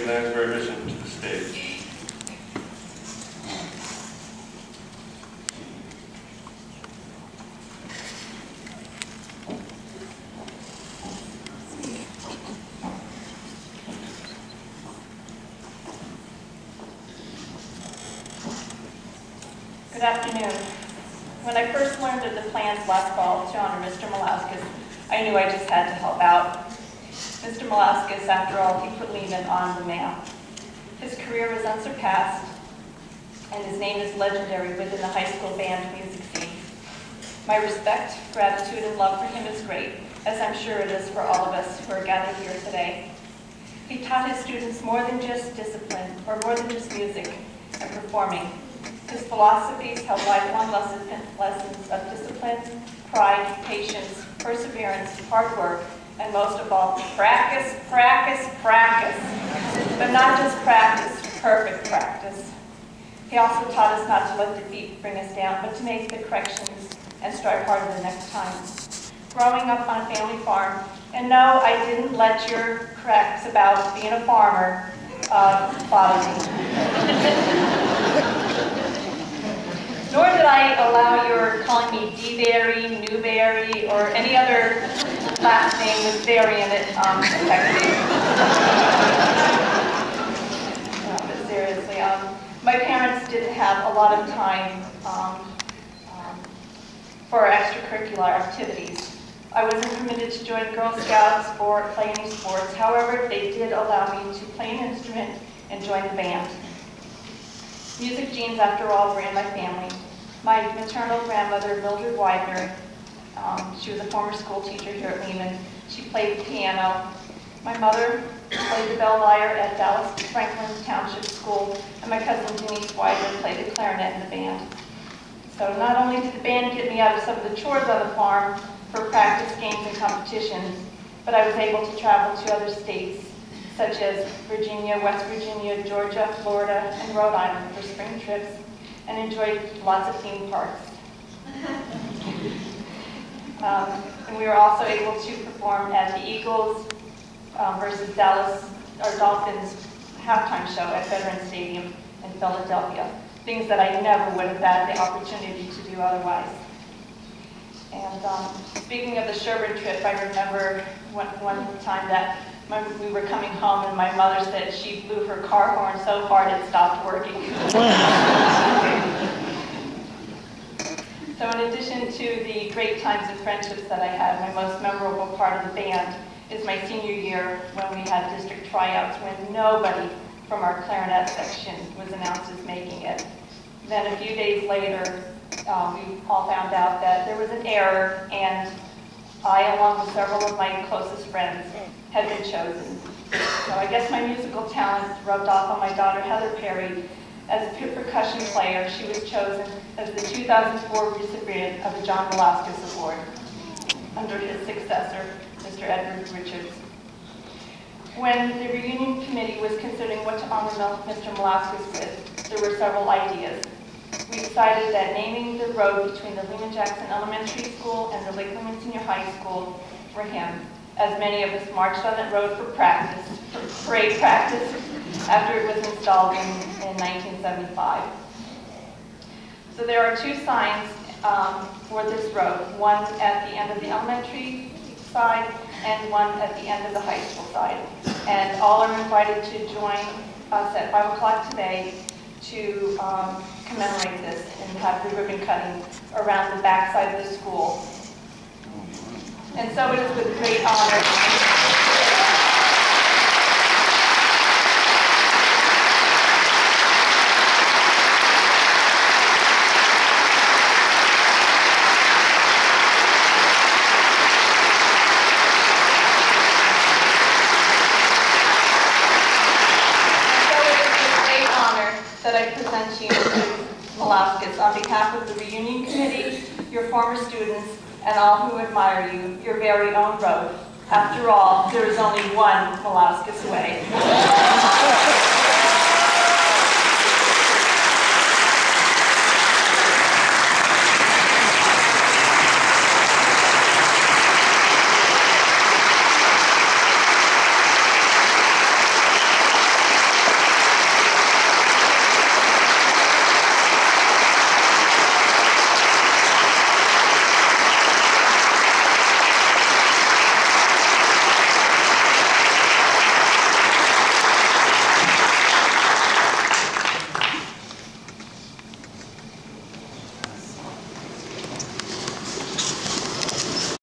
Thanks for admission to the stage. Good afternoon. When I first learned of the plans last fall to honor Mr. Miliauskas, I knew I just had to help out. Mr. Miliauskas, after all, he put Lehman on the map. His career was unsurpassed, and his name is legendary within the high school band music scene. My respect, gratitude, and love for him is great, as I'm sure it is for all of us who are gathered here today. He taught his students more than just discipline, or more than just music and performing. His philosophies held lifelong lessons of discipline, pride, patience, perseverance, hard work, and most of all, practice, practice, practice. But not just practice, perfect practice. He also taught us not to let defeat bring us down, but to make the corrections and strive harder the next time. Growing up on a family farm, and no, I didn't let your cracks about being a farmer bother me. Nor did I allow your calling me D-Berry, Newberry, or any other last name with berry in it affect me. But seriously, my parents didn't have a lot of time for extracurricular activities. I wasn't permitted to join Girl Scouts or play any sports. However, they did allow me to play an instrument and join the band. Music genes, after all, were in my family. My maternal grandmother, Mildred Widener, she was a former school teacher here at Lehman. She played the piano. My mother played the bell lyre at Dallas Franklin Township School, and my cousin Denise Widener played the clarinet in the band. So not only did the band get me out of some of the chores on the farm for practice, games, and competitions, but I was able to travel to other states, such as Virginia, West Virginia, Georgia, Florida, and Rhode Island for spring trips, and enjoyed lots of theme parks. And we were also able to perform at the Eagles versus Dallas, or Dolphins halftime show at Veterans Stadium in Philadelphia, things that I never would have had the opportunity to do otherwise. And speaking of the Sherburne trip, I remember one time that we were coming home and my mother said she blew her car horn so hard it stopped working. So in addition to the great times and friendships that I had, my most memorable part of the band is my senior year when we had district tryouts when nobody from our clarinet section was announced as making it. Then a few days later, we all found out that there was an error, and I, along with several of my closest friends, had been chosen. So I guess my musical talents rubbed off on my daughter Heather Perry. As a percussion player, she was chosen as the 2004 recipient of the John Miliauskas Award under his successor, Mr. Edward Richards. When the reunion committee was considering what to honor Mr. Miliauskas with, there were several ideas. We decided that naming the road between the Lehman-Jackson Elementary School and the Lake Lehman Senior High School for him, as many of us marched on that road for practice, for parade practice, after it was installed in 1975. So there are two signs for this road, one at the end of the elementary side and one at the end of the high school side. And all are invited to join us at 5 o'clock today to commemorate this and have the ribbon cutting around the back side of the school. And so it is with great honor. That I present to you, Mr. Miliauskas, on behalf of the reunion committee, your former students, and all who admire you, your very own road. After all, there is only one Miliauskas way.